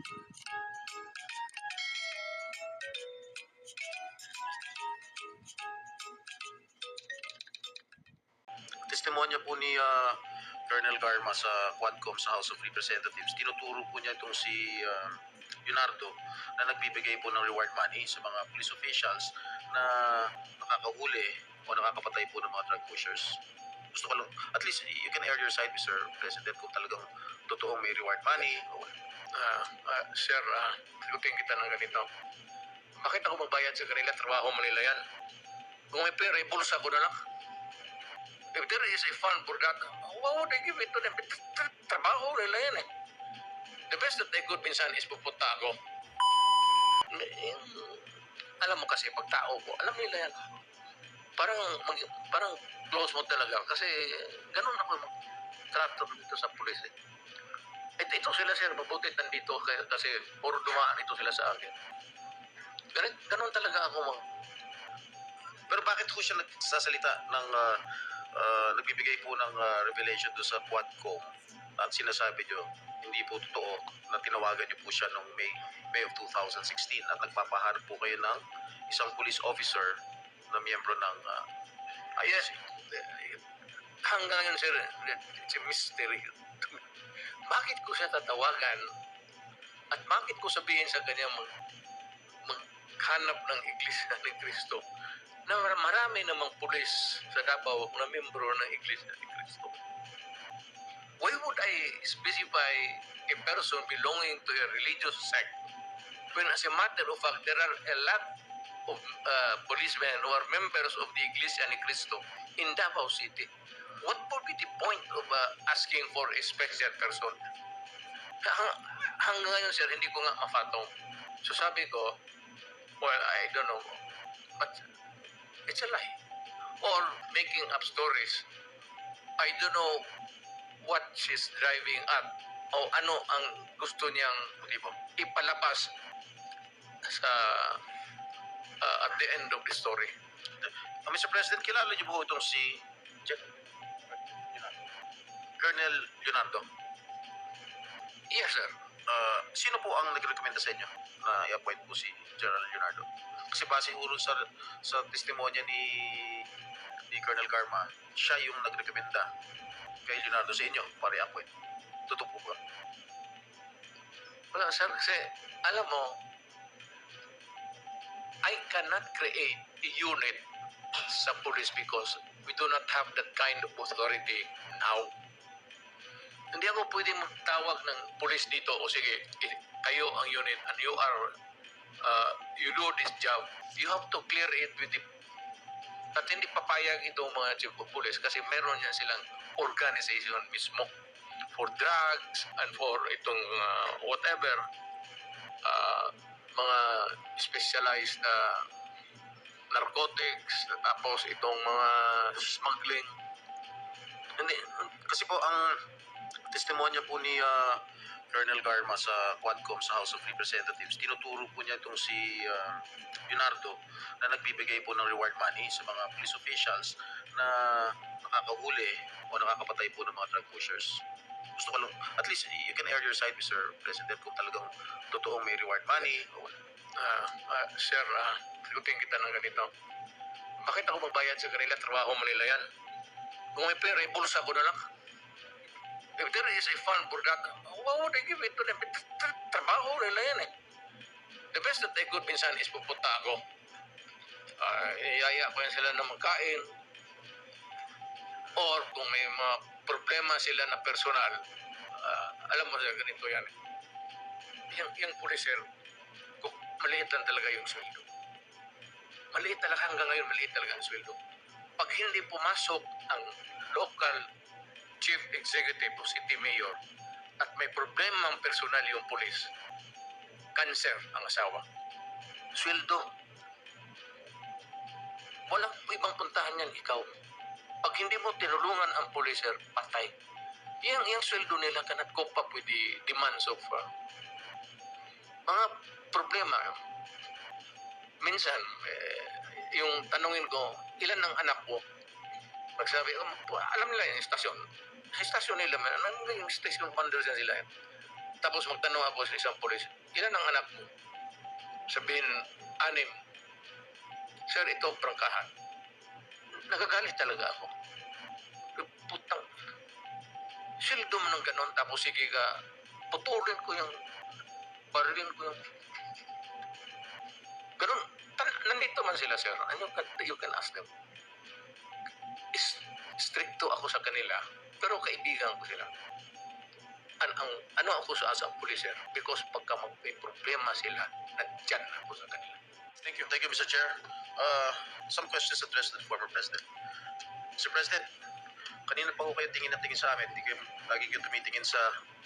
Testimonya po ni Colonel Garma sa Quadcom sa House of Representatives, tinuturo po niya itong si Leonardo na nagbibigay po ng reward money sa mga police officials na nakakahuli o nakakapatay po ng mga drug pushers. Gusto ko lang, at least you can air your side, Mr. President, kung talagang totoong may reward money. Sir, sagutin kita ng ganito. Bakit ako magbayad sa kanila? Trabaho mo nila yan. Kung may pera, ibulsa ko na lang. If there is a fund for that, why would I give it to them? Trabaho nila yan eh. The best that they could minsan is pupunta ako. Alam mo kasi, pag tao ko, alam nila yan. Parang close mo talaga. Kasi ganun ako trato dito sa pulis eh. Ito sila sir, mabuti nandito kasi puro dumaan ito sila sa akin. Ganun talaga ako Pero bakit po siya nagsasalita ng nagbibigay po ng revelation doon sa Quadcom at sinasabi nyo hindi po totoo na tinawagan nyo po siya noong May of 2016 at nagpapahanap po kayo ng isang police officer na miyembro ng Yes. Hanggang ngayon sir, it's a mystery. Bakit ko siya tatawagan at bakit ko sabihin sa kanya maghanap ng Iglesia ni Cristo na marami namang pulis sa Davao na membro ng Iglesia ni Cristo? Why would I specify a person belonging to a religious sect when as a matter of fact there are a lot of policemen who are members of the Iglesia ni Cristo in Davao City? What would be the point of asking for a special person? Hanggang ngayon sir, hindi ko nga mafatong. So sabi ko, well, I don't know, but it's a lie. Or making up stories. I don't know what she's driving at o ano ang gusto niyang ipalabas sa at the end of the story. Mr. President, kilala niyo po itong si Colonel Leonardo? Yes, sir. Sino po ang nagrekomenda sa inyo na i-appoint po si General Leonardo? Kasi base urol sa testimonya ni Colonel Garma, siya yung nagrekomenda kay Leonardo sa inyo para i-appoint. Totoo po ba? Wala, sir. Kasi, alam mo, I cannot create a unit sa police because we do not have that kind of authority now. Hindi ako pwede magtawag ng police dito o sige, kayo ang unit and you are you do this job. You have to clear it with the at hindi papayag itong mga chief of police kasi meron yan silang organization mismo for drugs and for itong whatever mga specialized narcotics, tapos itong mga smuggling. Hindi, kasi po ang testimonya po ni Colonel Garma sa Quadcom sa House of Representatives, tinuturo po niya itong si Leonardo na nagbibigay po ng reward money sa mga police officials na nakakahuli o nakakapatay po ng mga drug pushers. Gusto ko lang, at least you can air your side, Mr. President, kung talagang totoong may reward money. Sir, sagutin kita ng ganito. Bakit ako magbayad sa kanila? Trabaho mo nila yan. Kung may pera, ibulsa ko na lang. If there is a fund for that, why would I give it to them? Trabaho nila yan eh. The best that I could minsan is pupunta ako. Iyaya ko yan sila na magkain. Or kung may mga problema sila na personal, alam mo sila, ganito yan. Yung policer, maliit lang talaga yung sweldo. Maliit talaga hanggang ngayon, maliit talaga ang sweldo. Pag hindi pumasok ang local chief executive o city mayor at may problema ang personal yung police, cancer ang asawa. Sweldo. Walang ibang puntahan yan, ikaw. Pag hindi mo tinulungan ang policer, patay. Yung sweldo nila cannot cope up with the demands of mga problema. Minsan, yung tanungin ko, ilan ang anak ko? Magsabi, alam nila yung istasyon. Sa istasyon nila, yung station commander sila. Tapos magtanong ako sa isang pulis, ilan ang anak mo? Sabihin, 6. Sir, ito prangkahan. Nagagalit talaga ako. Putang, sildo mo ng ganon, tapos sige ka, putulin ko yung, barilin ko yung, ganon. Nandito man sila, sir. You can ask them. Stricto ako sa kanila, pero kaibigan ko sila. Ano ako sa asang pulis, sir? Because pagka may problema sila, nandyan ako sa kanila. Thank you. Thank you, Mr. Chair. Some questions addressed to the former President. Mr. President, kanina pa ko kayo tingin na tingin sa amin. Hindi kayo, lagi kayo tumitingin sa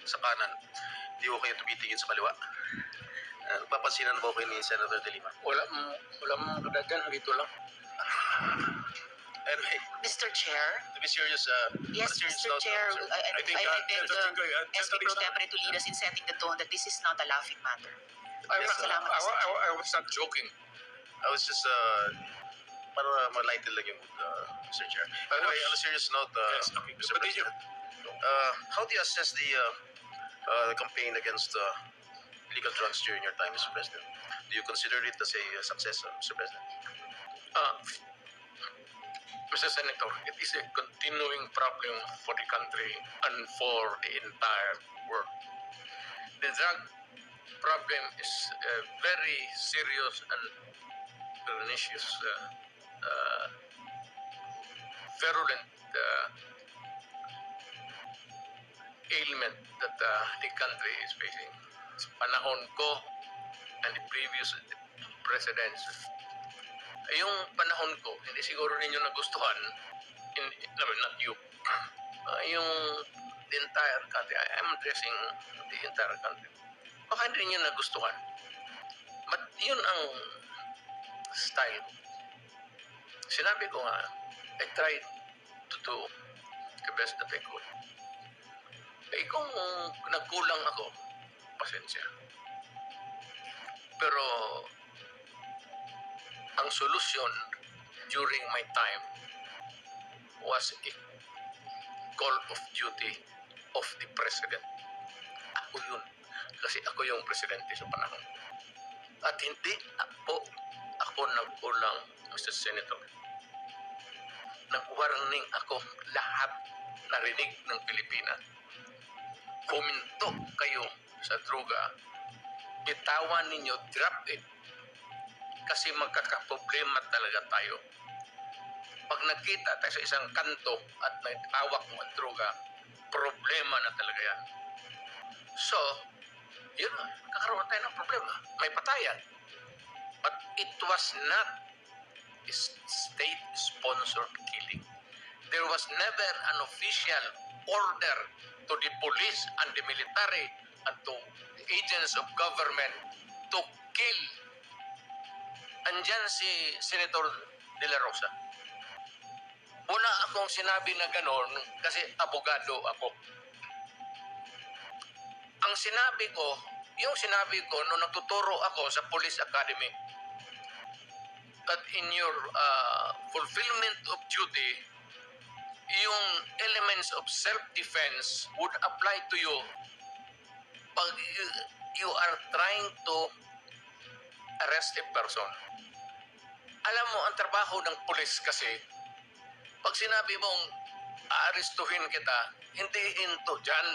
kanan. Hindi ko kayo tumitingin sa kaliwa. Papansinan mo kayo ni Senator De Lima. Wala mong kadagyan, dito lang. Anyway, Mr. Chair? to be serious, Yes, on a serious Mr. note, Chair, sir. I beg SP Pro Tempore to lead us in setting the tone that this is not a laughing matter. Yes, Salamat, Mr. Chair. I was not joking. I was just, para ma-lighten lang yung mood, Mr. Chair. Anyway, on a serious note, Yes, okay. Mr. But did you- President, how do you assess the campaign against illegal drugs during your time, Mr. President? Do you consider it as a success, Mr. President? Mr. Senator, it is a continuing problem for the country and for the entire world. The drug problem is a very serious and pernicious, virulent ailment that the country is facing. Sa panahon ko and the previous presidents, yung panahon ko, hindi siguro ninyo nagustuhan, not you, yung the entire country, I'm addressing the entire country. Baka hindi ninyo nagustuhan. But yun ang style ko. Sinabi ko nga, I tried to do the best that I could. Eh kung nagkulang ako, pasensya. Pero ang solusyon during my time was a call of duty of the president. Ako yun. Kasi ako yung presidente sa panahon. At hindi ako nagkulang, Mr. Senator. Nag-warning ako lahat narinig ng Pilipinas. Huminto kayo sa droga. Bitawan ninyo, drop it. Kasi magkakaproblema talaga tayo. Pag nakita tayo sa isang kanto at nagtawak mo ang droga, problema na talaga yan. So, yun, kakaroon tayo ng problema. May patayan. But it was not a state-sponsored killing. There was never an official order to the police and the military and to the agents of government to kill. Andyan si Senator De La Rosa. Wala akong sinabi na ganon kasi abogado ako. Ang sinabi ko, yung sinabi ko nung natuturo ako sa Police Academy, that in your fulfillment of duty, yung elements of self-defense would apply to you pag you are trying to arrest a person. Alam mo, ang trabaho ng pulis kasi, pag sinabi mong aarestuhin kita, hindi hinto dyan.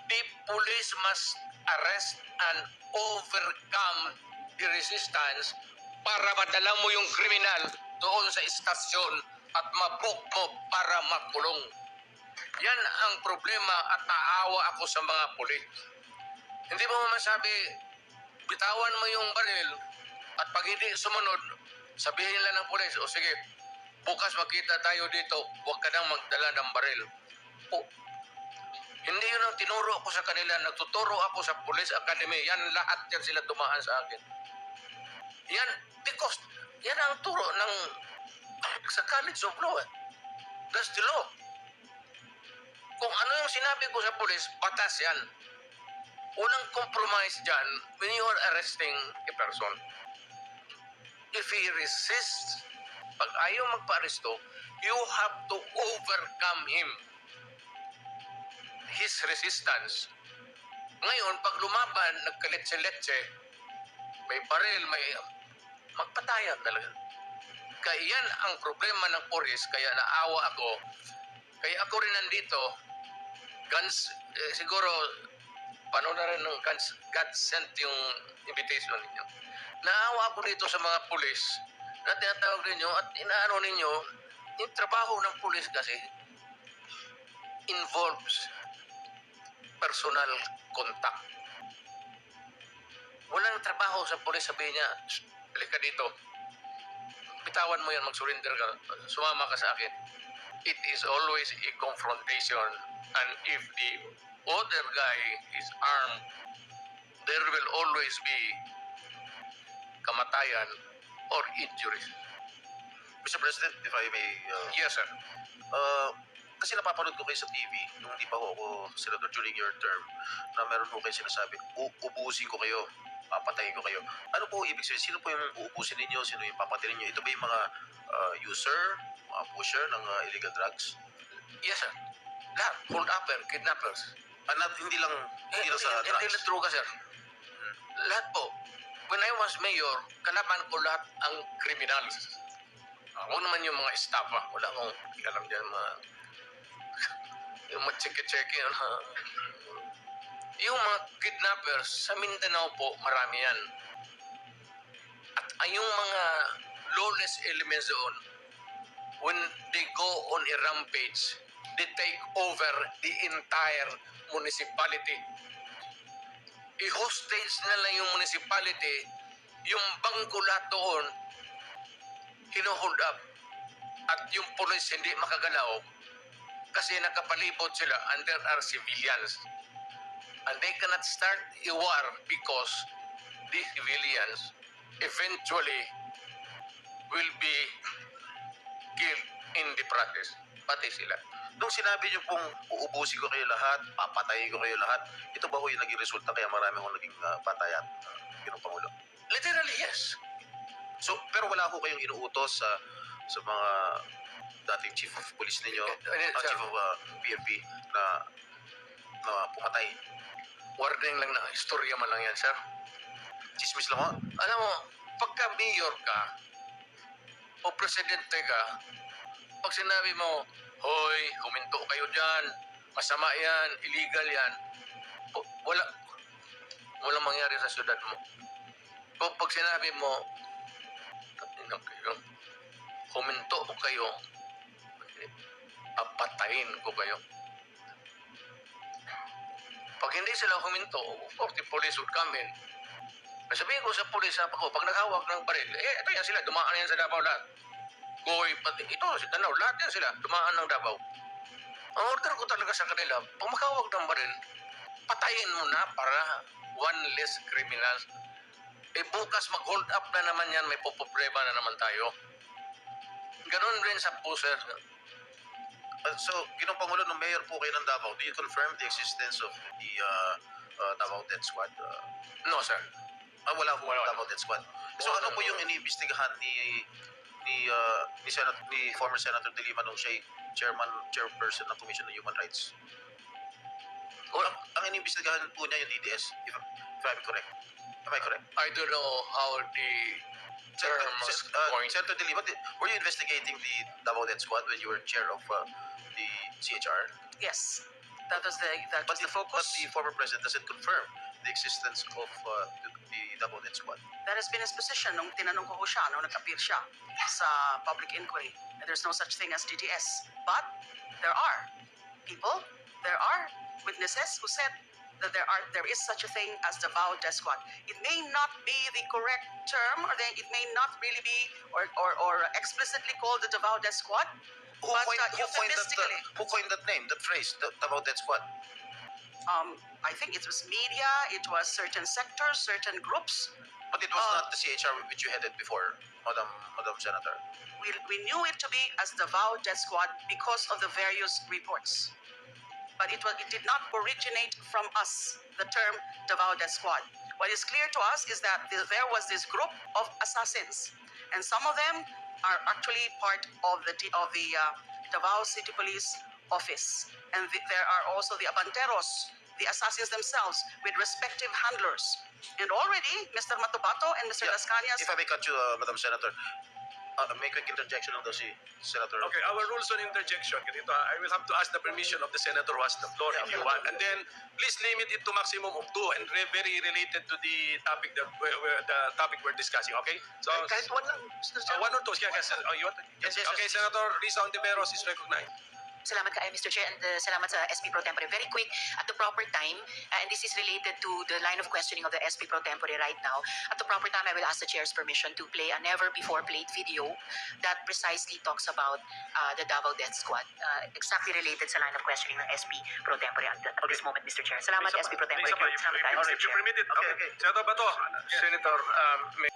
The police must arrest and overcome the resistance para madala mo yung kriminal doon sa istasyon at mabook mo para makulong. Yan ang problema at naawa ako sa mga pulis. Hindi mo masabi, bitawan mo yung baril at pag hindi sumunod, sabihin lang ng pulis, o sige, bukas magkita tayo dito, huwag ka nang magdala ng baril. Hindi yun ang tinuro ako sa kanila. Nagtuturo ako sa Police Academy. Yan lahat yan sila tumaan sa akin. Yan, because yan ang turo ng sa College of Law. That's the law. Kung ano yung sinabi ko sa police, batas yan. Walang compromise dyan when you are arresting a person. If he resists, pag ayaw magpa-aresto, you have to overcome him. His resistance. Ngayon, pag lumaban, nagkaletse-letse, may baril, may magpatayan talaga. Kaya yan ang problema ng pulis, kaya naawa ako. Kaya ako rin nandito, guns, siguro, paano na rin ng God sent yung invitation ninyo. Naawa ako dito sa mga pulis na tinatawag ninyo at inaano ninyo, yung trabaho ng pulis kasi involves personal contact. Walang trabaho sa pulis, sabihin niya, halika dito, bitawan mo yan, mag-surrender ka, sumama ka sa akin. It is always a confrontation, and if the other guy is armed, there will always be kamatayan or injuries. Mr. President, if I may, Yes, sir. kasi napapanood ko kayo sa TV, nung hindi pa ako senador during your term, na meron po kayo sinasabi, ubusin ko kayo, papatayin ko kayo. Ano po ibig sabihin? Sino po yung uubusin ninyo? Sino yung papatayin ninyo? Ito ba yung mga user, mga pusher ng illegal drugs? Yes, sir. Lahat. Hold-upper, kidnappers. Hindi lang sa Hindi drugs. lang droga, sir. Lahat po. When I was mayor, kalaban ko lahat ang criminals. Ako naman yung mga staff, wala akong alam dyan, yung mga check-check, yung mga kidnappers, sa Mindanao po, marami yan. At yung mga lawless elements doon, when they go on a rampage, they take over the entire municipality. I-hostage na lang yung municipality, yung bangko lahat doon, hino-hold up. At yung police hindi makagalaw kasi nakapalibot sila and there are civilians. And they cannot start a war because the civilians eventually will be killed in the process. Pati sila. Nung sinabi niyo pong uubusin ko kayo lahat, papatayin ko kayo lahat, ito ba ho yung naging resulta kaya marami akong naging patayan, Ginoong Pangulo? Literally, yes. So, pero wala ho kayong inuutos sa mga dating chief of police ninyo, chief of PNP na pumatay. Warning lang na istorya man lang yan, sir. Chismis lang ho. Alam mo, pagka mayor ka o presidente ka, pag sinabi mo, hoy, huminto kayo dyan, masama yan, illegal yan, walang mangyari sa syudad mo. O pag sinabi mo, huminto kayo, papatayin ko kayo. Pag hindi sila huminto, of course, the police would come in. Sabihin ko sa police, pag naghawak ng baril, ito yan sila, dumaan yan sa Davao lahat. Goy, pati ito, si Tanaw, lahat yan sila, dumaan ng Davao. Ang order ko talaga sa kanila, pag makahawak ng baril, patayin mo na para one less criminals. Bukas mag-hold up na naman yan, may poproblema na naman tayo. Ganon rin sa puser. So, Ginoong Pangulo, nung mayor po kayo ng Davao, do you confirm the existence of the Davao Death Squad? No, sir. Wala po Davao Death Squad. So, ano po yung iniimbestigahan ni former Senator De Lima nung siya chairperson ng Commission on Human Rights? Ang iniimbestigahan po niya yung DDS, if I'm correct. Am I correct? I don't know how the term was coined. Senator De Lima, were you investigating the Davao Death Squad when you were chair of the CHR? Yes, that was the But the focus. former president doesn't confirm the existence of the Davao Death Squad. That has been his position nung tinanong ko siya, nung nag-appear siya sa public inquiry. And there's no such thing as DDS. But there are people, there are witnesses who said that there is such a thing as the Davao Death Squad. It may not be the correct term, or it may not really be or explicitly called the Davao Death Squad. Who coined that name, that phrase, the Davao Death Squad? I think it was media, it was certain sectors, certain groups. But it was not the CHR which you headed before, Madam Senator. We knew it to be as the Davao Death Squad because of the various reports. But it did not originate from us, the term Davao Death Squad. What is clear to us is that there was this group of assassins, and some of them are actually part of the Davao City Police Office. And there are also the Abanteros the assassins themselves with respective handlers. And already, Mr. Matubato and Mr. Yeah, Las Cañas, If I may cut you, Madam Senator, may quick interjection lang daw si Senator. Okay, our rules on interjection, ganito, I will have to ask the permission of the senator who has the floor if you want. And then, please limit it to maximum of 2 and very related to the topic that the topic we're discussing, okay? So, Kahit one lang, Mr. Chairman. 1 or 2, yeah, yes, you want to, Yes, yes, okay, yes. Senator Risa Ontiveros is recognized. Salamat kaayo, Mr. Chair, and salamat sa SP Pro Tempore. Very quick, at the proper time, and this is related to the line of questioning of the SP Pro Tempore right now. At the proper time, I will ask the Chair's permission to play a never-before-played video that precisely talks about the Davao Death Squad, exactly related sa line of questioning ng SP Pro Tempore at this moment, Mr. Chair. Salamat, SP Pro Tempore. Salamat kaayo, Mr. If you Chair. permit it, okay. Senator Bato. Senator, may